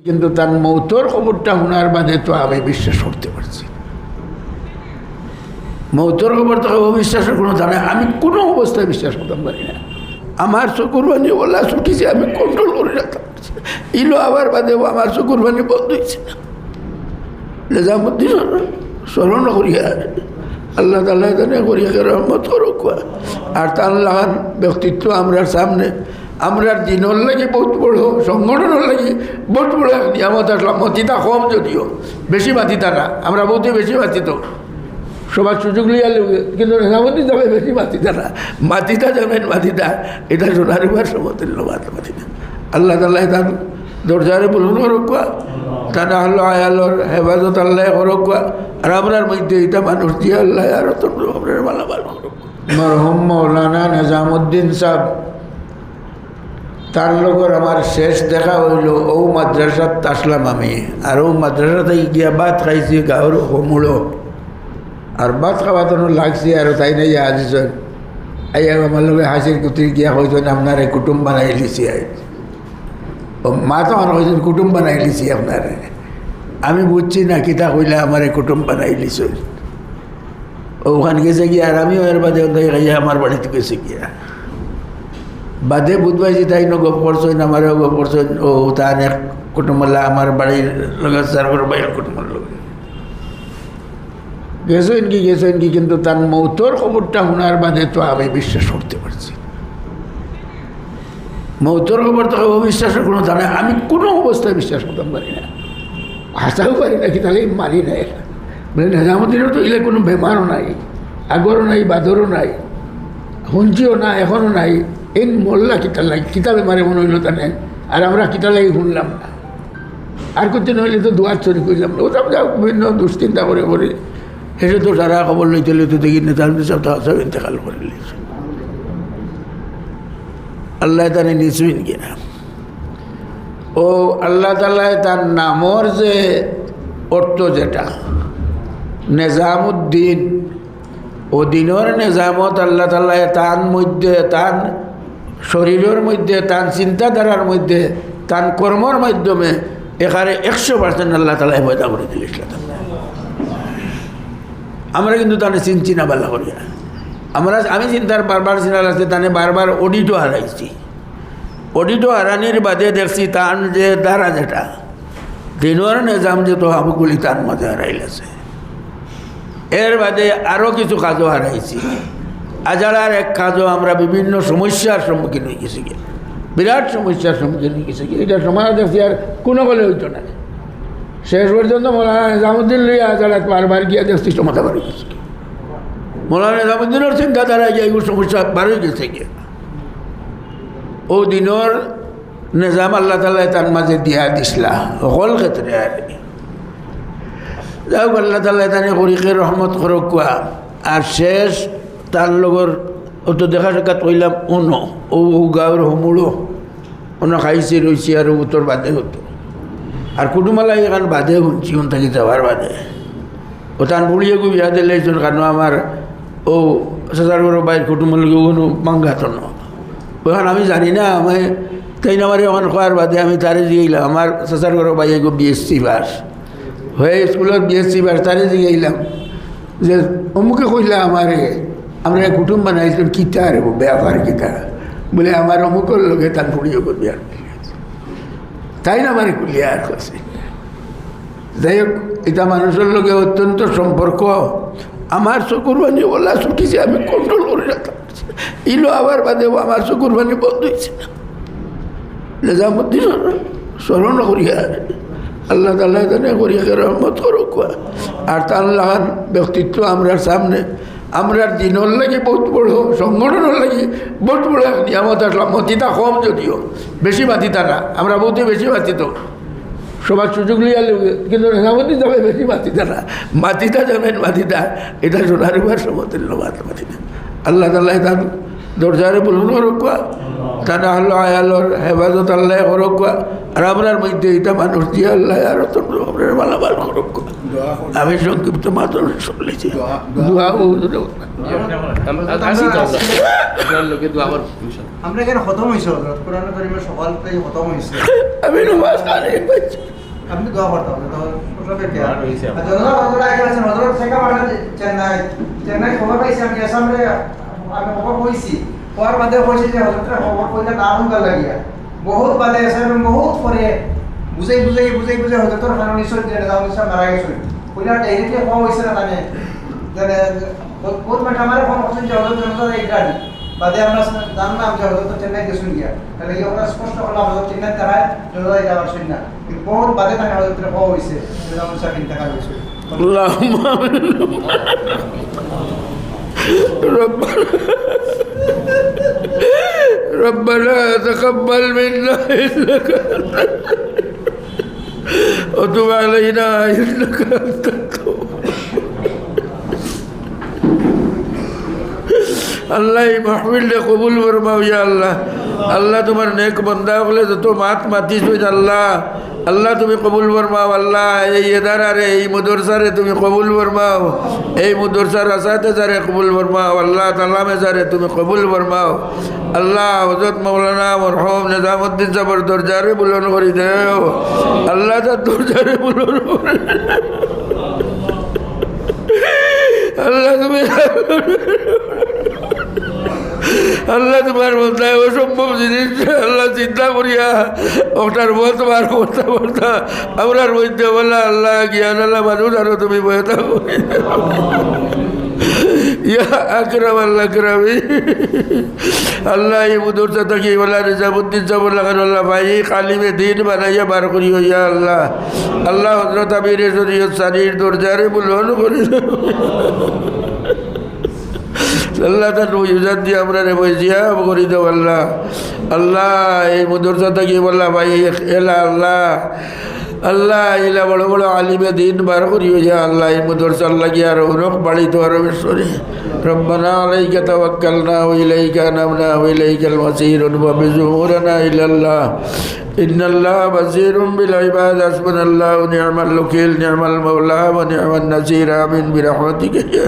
কিন্তু তার মৌতর খবরটা শোনার বাদে তো আমি বিশ্বাস করতে পারছি। মৌতর খবর তো অবিশ্বাসের কোনো দাঁড়ায় আমি কোনো অবস্থায় বিশ্বাস করতে পারি না। আমার চকুর বানি ওলা ছুটিছে, আমি কন্ট্রোল করে রাখতে পারছি। ইলো আবার বাদেও আমার চকুর বানি বন্ধ হয়েছে না। নিজামুদ্দিন স্মরণ করিয়া আল্লাহ তাআলা জানে করিয়া রহমত করুক। আর তার লাগান ব্যক্তিত্ব আমরার সামনে আমরার দিনের লাগে বহুত বড়, সংগঠনের লাগে বহুত বড় এক নিয়ামত আসলাম। মতিতা কম যদিও, বেশি মাতিতা না, আমরা বহুতে বেশি মাতিত সবার সুযোগ লিয়া লোকে, কিন্তু নিজামুদ্দিন যাবে বেশি মাতিতা না। মাতিতা যাবেন মাতিতা, এটা সোনারুবার সমতুল্য মাতিতা। আল্লাহ তাআলা তার দরজারে বলুন করুক, তারা হলো আয়ালোর হেফাজত আল্লাহ করুক। আর আমরার মধ্যে এটা মানুষ দিয়ে আল্লাহ আর আপনার মালামাল করুক। মরহুম মৌলানা নিজামুদ্দিন সাহেব, তার লগর আমার শেষ দেখা হইল ও মাদ্রাসাত আসলাম আমি। আর ও মাদ্রাসাতে গিয়া ভাত খাইছি গাঁর সমূলো। আর ভাত খাওয়াতো লাগছে আর তাই নাই আসছেন আই আমার লগে হাসির কুতির গিয়া হয়েছেন আপনারে কুটুম বানাই লিছি। ও মা তো আমার হয়েছেন কুটুম বানাই লিছি আপনারে। আমি বুঝছি না কিতা কইলা আমারে কুটুম বানাই লিছ। ওখান গেছে গিয়া আর আমিও এর বাদে খাইয়া আমার বাড়িতে গেছে গিয়া বাদে বুধবাইছি তাই ন গপ করছেন, আমারও গপ করছেন। ও তার এক কুটুম্বলা আমার বাড়ির লগে সার্ভর বাইরের কুটুম্বর লগে গেছেন কি কিন্তু তার মৌতর খবরটা শোনার বাদে তো আমি বিশ্বাস করতে পারছি। মৌতর খবর তো অবিশ্বাসের কোনো দাঁড়ায় আমি কোনো অবস্থায় বিশ্বাস করতে পারি না, হাসাও পারি না, কি তাহলে মারি নাই। বলে নিজামুদ্দিনের তো এলে কোনো বেমারও নাই, আগরও নাই, বাদরও নাই, শুনছিও না, এখনও নাই। এই মোল্লা কিতাব লাগে, কিতাবে মারে মনে হইল তানে। আর আমরা কিতাব লাগে শুনলাম না। আর করতে নইলে তো দুয়ার চুরি করলাম না। ওটা যা বিভিন্ন দুশ্চিন্তা করে হেসে তো সারা খবর লইতে লইতে দেখি নেতা সব ইন্তেকাল করে লিয়েছে। আল্লাহ তানে নিসবিন কিনা ও আল্লাহ তাআলা তার নামর যে অর্থ যেটা নিজামুদ্দিন, ও দিনের নিজামত আল্লাহ তাআলা তার মধ্যে, তার শরীরের মধ্যে, তার চিন্তাধারার মধ্যে, তার কর্মর মাধ্যমে এখানে 100% আল্লাহ তাআলা পয়দা করে দিল ইসলাম। আমরা কিন্তু তানে চিনছি না বাল্লা করিয়া। আমি চিন্তার বারবার চিনার আছে, তানে বারবার অডিটও হারাইছি। অডিটও হারানির বাদে দেখছি তার যে দ্বারা যেটা দিনের নিজাম যে তো হাবুগুলি তার মাঝে হারাইলেছে। এর বাদে আরও কিছু কাজও হারাইছি। আজারার এক কাজও আমরা বিভিন্ন সমস্যার সম্মুখীন হয়ে গেছি, বিরাট সমস্যার সম্মুখীন হয়ে গেছি। এটা সমাজ দেখছি আর কোনো বলে হইতো না। শেষ পর্যন্ত মৌলানা নিজামুদ্দিন লইয়া আজারাত বারবার গিয়া দেখছি সমাধা বাড়ি গেছে। মৌলানা নিজামুদ্দিনের চিন্তাধারা গিয়ে এগুলো সমস্যা বাড়ি গেছে গিয়ে। ও দিনের নিজাম আল্লাহ তাআলা তার মাঝে দিয়া দিসলা সকল ক্ষেত্রে। আর যাই হোক আল্লাহ তাআলা তানে করিকে রহমত করক। আর শেষ তার লগর অত দেখা সাক্ষাৎ কইলাম ও গাঁর সমূলো অন্য খাইছে রয়েছে আর উত্তর বাদে হতো। আর কুটুমালা এখান বাদে শুনছি থাকি যাওয়ার বাদে। ও তান বুড়িয়ে গু বিয়া দিলে কারণ আমার ও সাজার ঘর বাইর কুটুমালকে কোনো মাঙ্গাত ন ওখান আমি জানি না। আমি তাই না আমার ওখান খোয়ার বাদে আমি তারে জিগাইলাম, আমার সাজার ঘর বাইরে গো বিএসসি পাস হয়ে স্কুলত বিএসসি পাস, তারে জিগাইলাম যে অমুকে কইলা আমারে আমরা কুটুম বানাইছিলাম কিতা রে ব্যাপার কিতা। বলে আমার অমুকর লোকে তার বুড়িয়ে গো বিয়ার তাই না আমার কুলিয়ার কাছে। যাই হোক এটা মানুষের লোকে অত্যন্ত সম্পর্ক। আমার চকুর বানি ওলা ছুটিছে, আমি কন্ট্রোল করে রাখতে পারছি। ইলো আবার বাদেও আমার চকুর বানি বন্ধ হয়েছে না। নিজামুদ্দিন স্মরণ করিয়া আল্লাহ তাআলা জানে করিয়া রহমত করুক। আর তার লাগান ব্যক্তিত্ব আমরার সামনে আমরার দিনের লাগে বহুত বড়, সংগঠনের লাগে বহুত বড় এক নিয়ামত আসলাম। মতিতা কম যদিও, বেশি মাতিতা না, আমরা বহুতে বেশি মাতিত সবার সুযোগ লিয়া লোকে, কিন্তু নিজামুদ্দিন যাবে বেশি মাতিতা না। মাতিতা যাবেন মাতিতা, এটা সোনারুবার সমতুল্য মাতিতা। আল্লাহ তাআলা তার দরজারে বলুন রক্ষা তা না হলো আয়ালোর হেফাজত আল্লাহ রক্ষা আর আমরার মধ্যে এটা মানুষ দিয়ে আল্লাহ আর আপনার মালামাল রক্ষা আমি সংক্ষিপ্ত মাত্র চলেছি আমরা এখানে খতম হয়েছে কোরআন কারীমের সকাল থেকে খতম হয়েছে আমি নামাজ আদায় করছি। আপনি দোয়া করতাম চেন্নাই চেন্নাই খবর পাইছি আমি আসামে আমি খবর কইছি হওয়ার বাদে কইছি যে হজরতের খবর কইলে না হুঙ্গা লাগিয়া বহুত বাদে আসামে বহুত পরে বুঝাই হজরতের কারণ ঈশ্বর যে দাউদ সাহেব মারা গেছে কইলা ডাইরেক্টলি খবর হইছে না মানে বহুত মানে আমার ফোন করছেন যে হজরত জনতা এই গাড়ি বাদে আমরা জানলাম যে হজরত চেন্নাই গেছেন গিয়া তাহলে কি আমরা স্পষ্ট করলাম হজরত চেন্নাই তারায় জনতা যাওয়ার শুন না কিন্তু বহুত বাদে তাকে হজরতের খবর হইছে যে দাউদ সাহেব ইন্তেকাল হইছে اللهم ربنا تقبل منا إنك وتب علينا إنك أنت التواب আল্লাহ এই মাহফিলটা কবুল ফরমাও ইয়া আল্লাহ আল্লাহ তোমার নেক বান্দা হলে যত মাতিস আল্লাহ আল্লাহ তুমি কবুল ফরমাও আল্লাহ এই এদারারে এই মুদরসারে তুমি কবুল ফরমাও এই মুদরসার আসাতে যারে কবুল ফরমাও আল্লাহ তালামে যারে তুমি কবুল ফরমাও আল্লাহ হযরত মাওলানা মরহুম নিজামউদ্দিন সাহেবের দরজারে বুলন করে দেও আল্লাহ তার দরজারে বুলন করে আল্লাহ তুমি আল্লাহ তোমার মধ্যে অসম্ভব জিনিস আল্লাহ চিন্তা করিয়া ওটার মত তোমার করতে করতে আমরার মধ্যে বলা আল্লাহ জ্ঞান আল্লাহ মানুষ আরো তুমি বয়ে থাকো ইয়া আকরাম আল্লাহ আকরামি আল্লাহ এই মুদরসা থাকি বলা নিজামউদ্দিন সাহেব আল্লাহ ভাই কালিমে দিন বানাইয়া বার করিও ইয়া আল্লাহ আল্লাহ হযরত আমির শরীয়ত সানির দরজারে বুলন করে আল্লাহ তার ইজাত দিয়ে আমরা রে বইজিয়া করি দেব আল্লাহ আল্লাহ এই মুদরসা থাকি বললা ভাই এলা আল্লাহ আল্লাহ এলা বড় বড় আলিমে দিন বার করিও যা আল্লাহ এই মুদরসা আল্লাহ কি আর রক বাড়ি তো আরো বেশি ربنا عليك توكلنا وإليك أنبنا وإليك المصير وبزهورنا إلى الله إن الله بصير بالعباد حسبنا الله ونعم الوكيل نعم المولى ونعم النصير آمين برحمتك يا